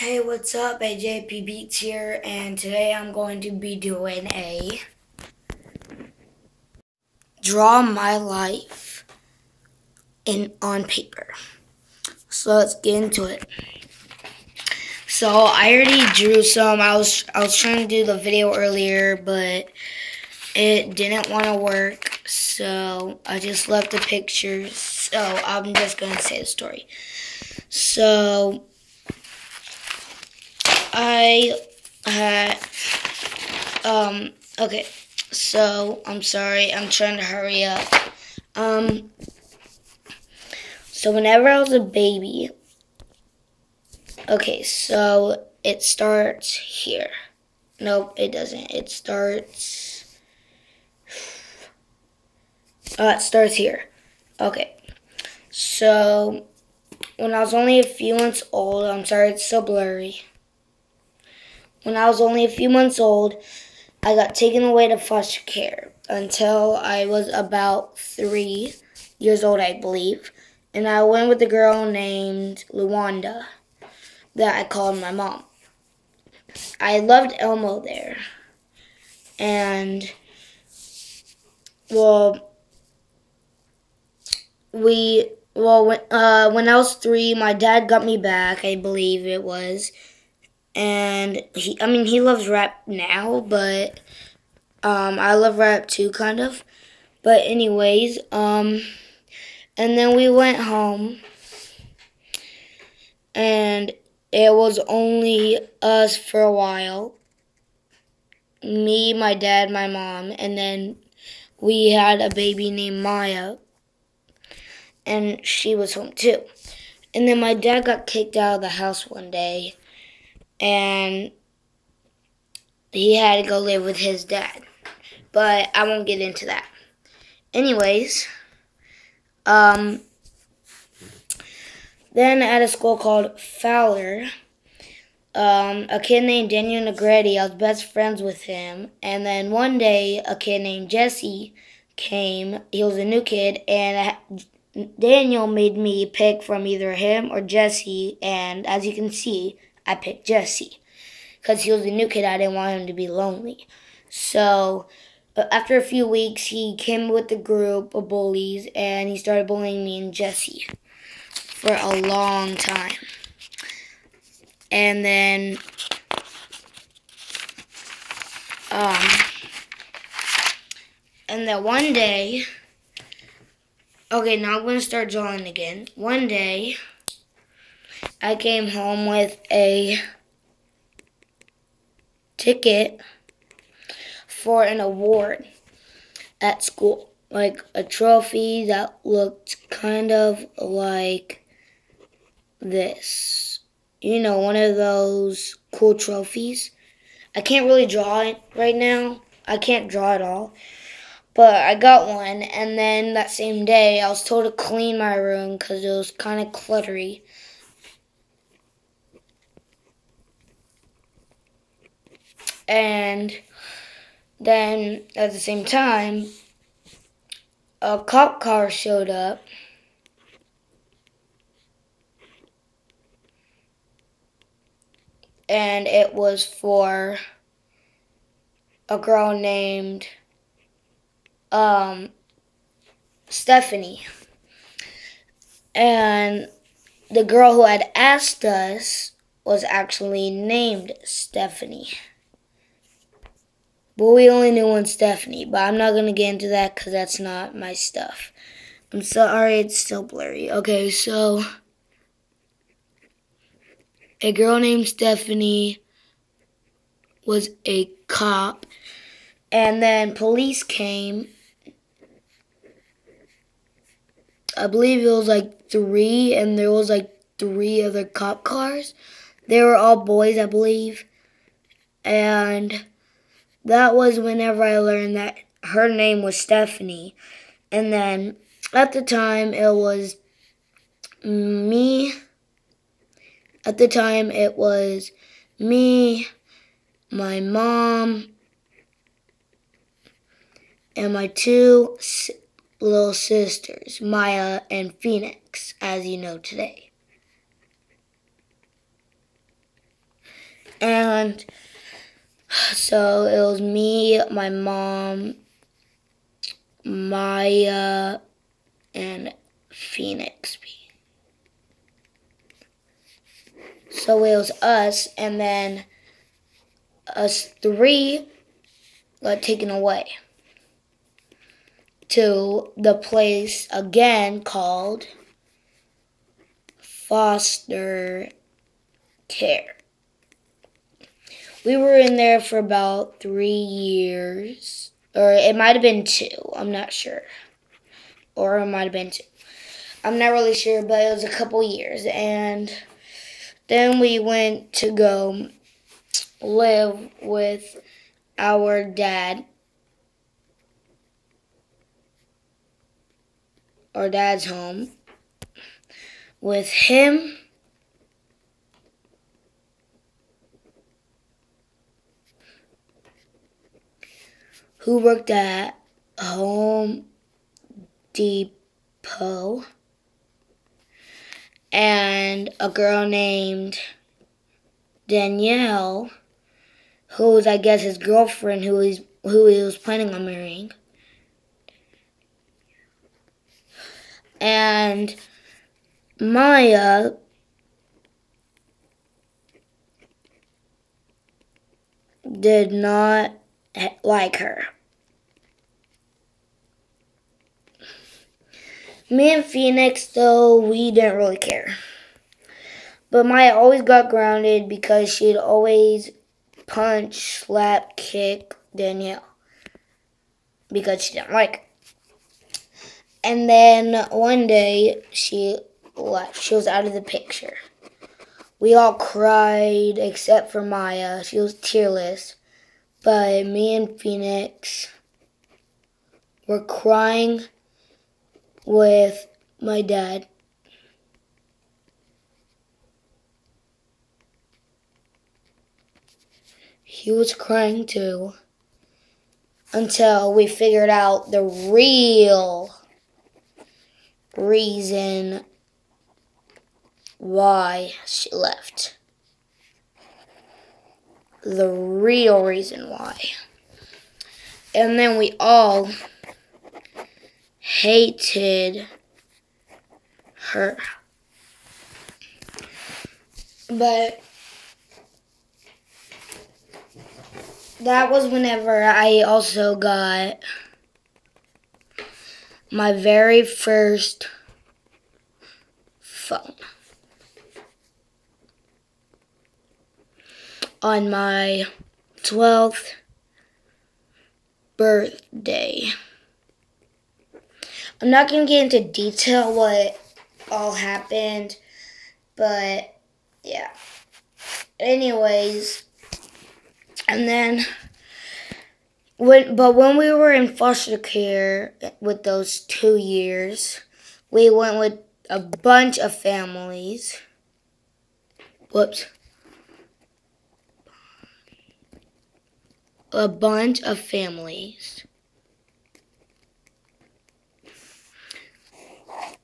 Hey, what's up? AJP Beats here, and today I'm going to be doing a draw my life on paper. So let's get into it. So I already drew some. I was trying to do the video earlier, but it didn't want to work. So I just left the pictures. So I'm just gonna say the story. So I had okay. So I'm sorry. I'm trying to hurry up. So whenever I was a baby, okay, so it starts here. Nope, it doesn't. It starts here. Okay. So when I was only a few months old, I'm sorry, it's so blurry. When I was only a few months old, I got taken away to foster care until I was about 3 years old, I believe. And I went with a girl named Luanda that I called my mom. I loved Elmo there. And, well, when I was 3, my dad got me back, I believe it was. And he loves rap now, but I love rap too, kind of. But anyways, and then we went home, and it was only us for a while. Me, my dad, my mom, and then we had a baby named Maya, and she was home too. And then my dad got kicked out of the house one day, and he had to go live with his dad. But I won't get into that. Anyways, then at a school called Fowler, a kid named Daniel Negretti, I was best friends with him. And then one day, a kid named Jesse came. He was a new kid, and Daniel made me pick from either him or Jesse. And as you can see, I picked Jesse because he was a new kid. I didn't want him to be lonely. So after a few weeks, he came with a group of bullies, and he started bullying me and Jesse for a long time. And then, one day, okay, now I'm going to start drawing again. One day, I came home with a ticket for an award at school. Like a trophy that looked kind of like this. You know, one of those cool trophies. I can't really draw it right now. I can't draw at all. But I got one, and then that same day, I was told to clean my room because it was kind of cluttery. And then, at the same time, a cop car showed up. And it was for a girl named Stephanie. And the girl who had asked us was actually named Stephanie. But we only knew one Stephanie. But I'm not going to get into that because that's not my stuff. I'm sorry, it's still blurry. Okay, so a girl named Stephanie was a cop. And then police came. I believe it was like 3, and there was like 3 other cop cars. They were all boys, I believe. And that was whenever I learned that her name was Stephanie. And then at the time it was me. At the time it was me, my mom, and my 2 little sisters, Maya and Phoenix, as you know today. And so it was me, my mom, Maya, and Phoenix. So it was us, and then us three got taken away to the place again called foster care. We were in there for about 3 years, or it might have been 2, I'm not sure. Or it might have been 2. I'm not really sure, but it was a couple years. And then we went to go live with our dad's home with him, who worked at Home Depot, and a girl named Danielle, who was, I guess, his girlfriend, who he was planning on marrying. And Maya did not like her. Me and Phoenix, though, we didn't really care. But Maya always got grounded because she'd always punch, slap, kick Danielle because she didn't like her. And then one day she left. She was out of the picture. We all cried except for Maya. She was tearless. But me and Phoenix were crying with my dad. He was crying too until we figured out the real reason why she left. The real reason why. And then we all hated her. But that was whenever I also got my very first phone. On my 12th birthday. I'm not going to get into detail what all happened, but yeah. Anyways, and then when we were in foster care with those 2 years, we went with a bunch of families. A bunch of families.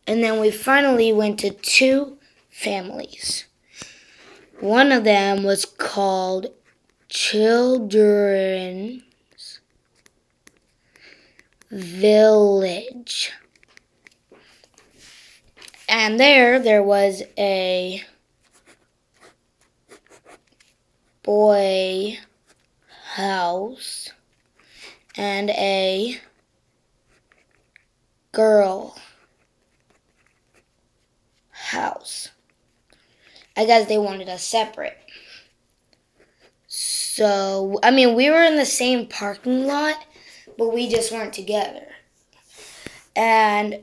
And then we finally went to 2 families. One of them was called Children's Village. And there was a boy house and a girl house. I guess they wanted us separate. So, I mean, we were in the same parking lot, but we just weren't together. And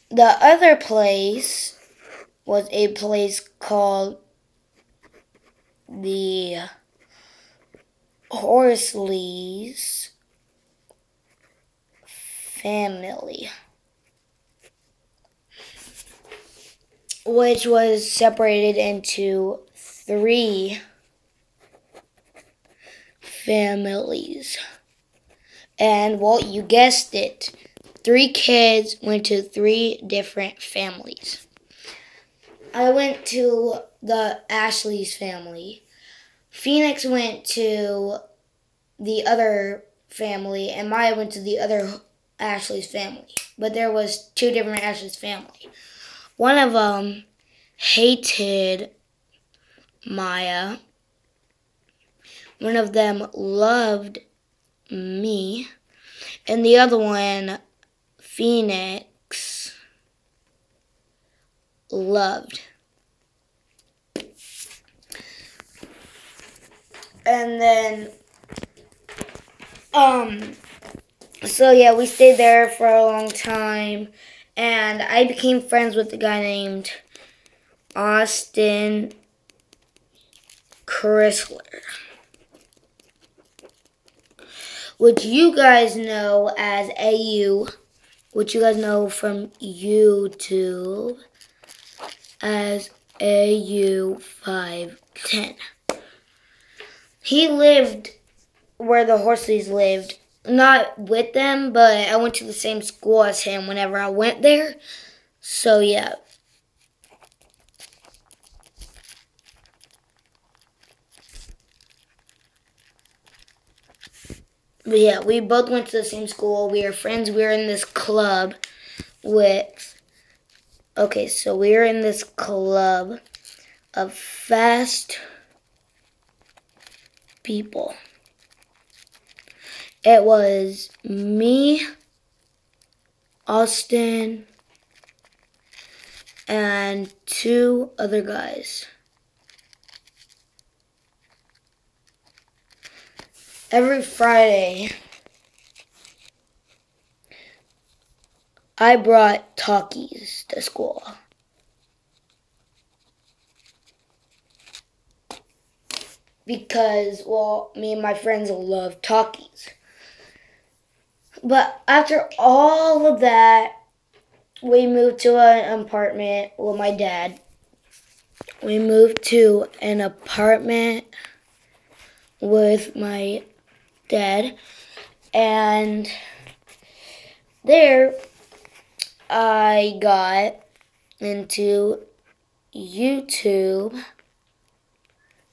the other place was a place called the Horsley's Family, which was separated into 3 families. And, well, you guessed it, 3 kids went to 3 different families. I went to the Ashley's family. Phoenix went to the other family, and Maya went to the other Ashley's family. But there was two different Ashley's family. One of them hated Maya. One of them loved me. And the other one, Phoenix, loved. And then, so yeah, we stayed there for a long time. And I became friends with a guy named Austin Chrysler, which you guys know as AU, which you guys know from YouTube as AU510. He lived where the Horsleys lived. Not with them, but I went to the same school as him whenever I went there. So, yeah. But yeah, we both went to the same school. We were friends. We were in this club with... Okay, so we were in this club of fast people. It was me, Austin, and two other guys. Every Friday, I brought Takis to school. Because, well, me and my friends love Takis. But after all of that, we moved to an apartment with my dad. We moved to an apartment with my dad. And there, I got into YouTube.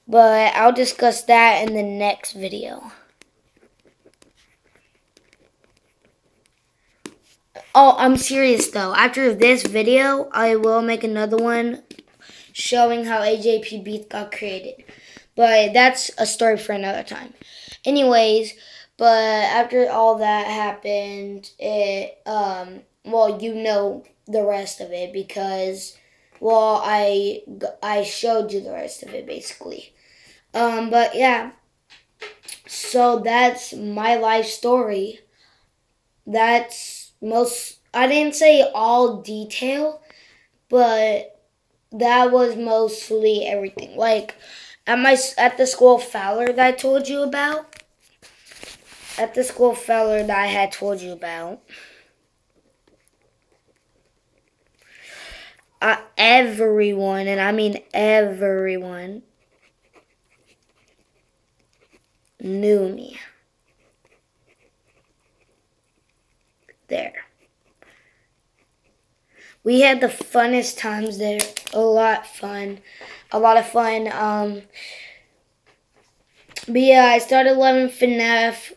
But I'll discuss that in the next video. Oh, I'm serious though. After this video, I will make another one showing how AJP Beats got created. But that's a story for another time. Anyways, but after all that happened, well, you know the rest of it because, well, I showed you the rest of it basically. But yeah, so that's my life story. I didn't say all detail, but that was mostly everything. Like, at the school Fowler that I told you about, everyone, and I mean everyone, knew me there. We had the funnest times there. A lot of fun. But yeah, I started loving FNAF.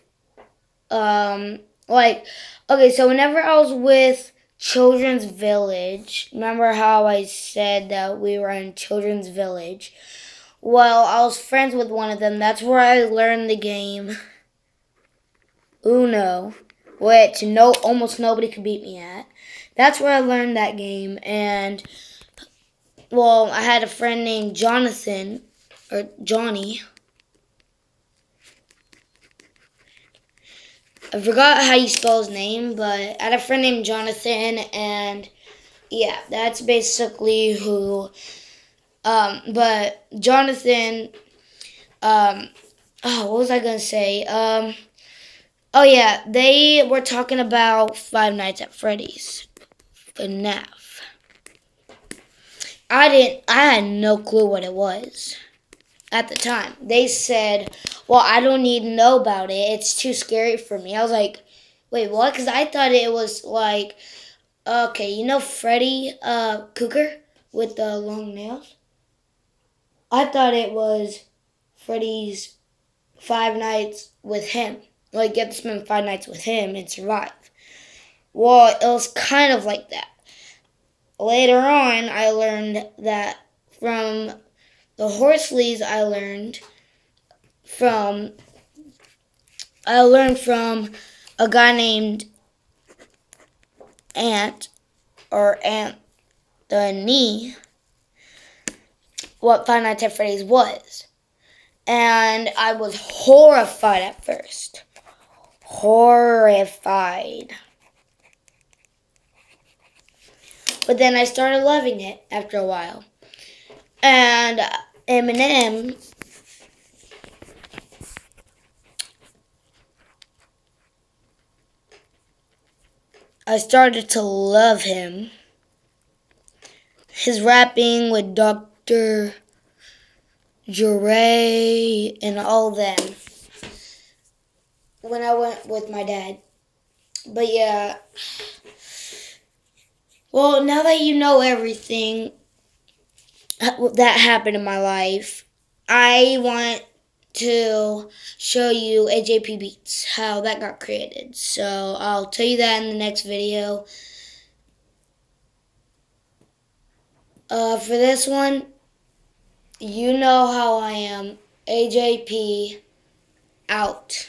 Okay, so whenever I was with Children's Village, remember how I said that we were in Children's Village? Well, I was friends with one of them. That's where I learned the game Uno, which almost nobody could beat me at. That's where I learned that game. And, well, I had a friend named Jonathan, or Johnny. I forgot how you spell his name, but I had a friend named Jonathan, and yeah, that's basically who. But Jonathan, what was I gonna say? Oh yeah, they were talking about Five Nights at Freddy's, FNAF. I had no clue what it was at the time. They said, well, I don't need to know about it. It's too scary for me. I was like, wait, what? Because I thought it was like, okay, you know Freddy Krueger with the long nails? I thought it was Freddy's Five Nights with him. Like, get to spend 5 nights with him and survive. Well, it was kind of like that. Later on, I learned that from the Horsleys, I learned from a guy named Aunt or Anthony what Five Nights at Freddy's was. And I was horrified at first. Horrified. But then I started loving it after a while. And Eminem, I started to love him. His rapping with Dr. Dre and all them when I went with my dad. But yeah, well, now that you know everything that happened in my life, I want to show you AJP Beats, how that got created. So I'll tell you that in the next video. For this one, you know how I am. AJP out.